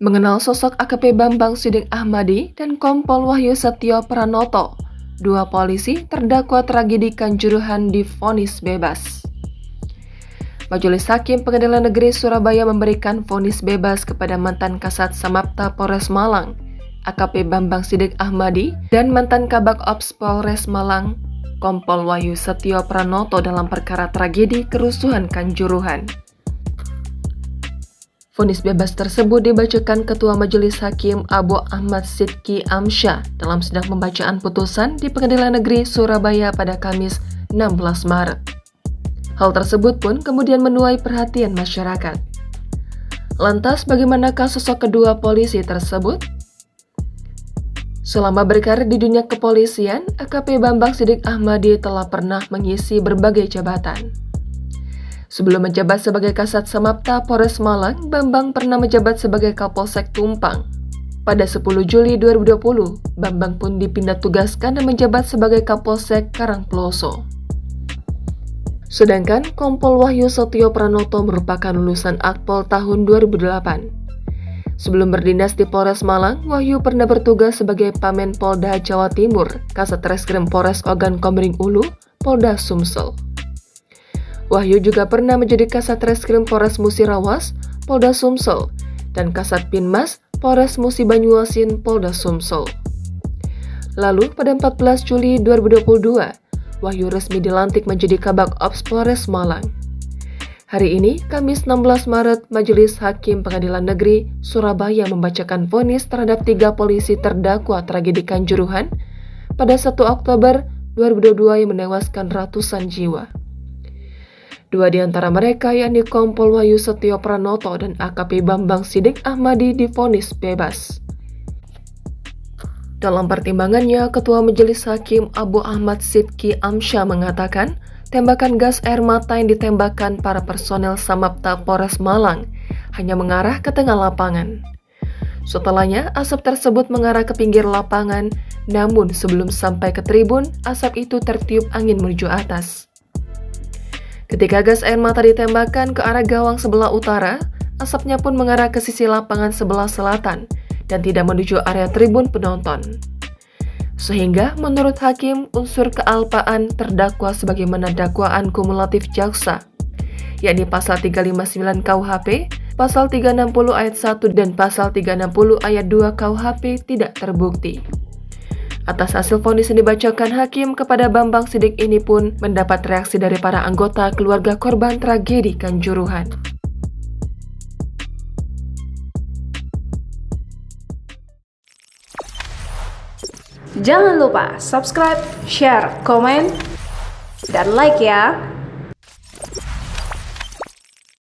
Mengenal sosok AKP Bambang Siddiq Ahmadi dan Kompol Wahyu Setio Pranoto, dua polisi terdakwa tragedi Kanjuruhan divonis bebas. Majelis Hakim Pengadilan Negeri Surabaya memberikan vonis bebas kepada mantan Kasat Samapta Polres Malang, AKP Bambang Siddiq Ahmadi, dan mantan Kabak Ops Polres Malang, Kompol Wahyu Setio Pranoto dalam perkara tragedi kerusuhan Kanjuruhan. Vonis bebas tersebut dibacakan Ketua Majelis Hakim Abu Ahmad Sidki Amsyah dalam sidang pembacaan putusan di Pengadilan Negeri Surabaya pada Kamis 16 Maret. Hal tersebut pun kemudian menuai perhatian masyarakat. Lantas bagaimanakah sosok kedua polisi tersebut? Selama berkarir di dunia kepolisian, AKP Bambang Siddiq Ahmadi telah pernah mengisi berbagai jabatan. Sebelum menjabat sebagai Kasat Samapta Polres Malang, Bambang pernah menjabat sebagai Kapolsek Tumpang. Pada 10 Juli 2020, Bambang pun dipindah tugaskan dan menjabat sebagai Kapolsek Karangploso. Sedangkan Kompol Wahyu Setio Pranoto merupakan lulusan Akpol tahun 2008. Sebelum berdinas di Polres Malang, Wahyu pernah bertugas sebagai Pamen Polda Jawa Timur, Kasat Reskrim Polres Ogan Komering Ulu, Polda Sumsel. Wahyu juga pernah menjadi Kasat Reskrim Polres Musirawas, Polda Sumsel, dan Kasat Pinmas Polres Musi Banyuasin, Polda Sumsel. Lalu pada 14 Juli 2022, Wahyu resmi dilantik menjadi Kabak Ops Polres Malang. Hari ini, Kamis 16 Maret, Majelis Hakim Pengadilan Negeri Surabaya membacakan vonis terhadap 3 polisi terdakwa tragedi Kanjuruhan pada 1 Oktober 2022 yang menewaskan ratusan jiwa. Dua di antara mereka, yakni Kompol Wahyu Setio Pranoto dan AKP Bambang Siddiq Ahmadi divonis bebas. Dalam pertimbangannya, Ketua Majelis Hakim Abu Ahmad Sidki Amsyah mengatakan, tembakan gas air mata yang ditembakkan para personel Samapta Polres Malang hanya mengarah ke tengah lapangan. Setelahnya, asap tersebut mengarah ke pinggir lapangan, namun sebelum sampai ke tribun, asap itu tertiup angin menuju atas. Ketika gas air mata ditembakkan ke arah gawang sebelah utara, asapnya pun mengarah ke sisi lapangan sebelah selatan dan tidak menuju area tribun penonton. Sehingga menurut hakim, unsur kealpaan terdakwa sebagaimana dakwaan kumulatif jaksa, yakni pasal 359 KUHP, pasal 360 ayat 1 dan pasal 360 ayat 2 KUHP tidak terbukti. Atas hasil vonis yang dibacakan hakim kepada Bambang Siddiq ini pun mendapat reaksi dari para anggota keluarga korban tragedi Kanjuruhan. Jangan lupa subscribe, share, komen, dan like ya!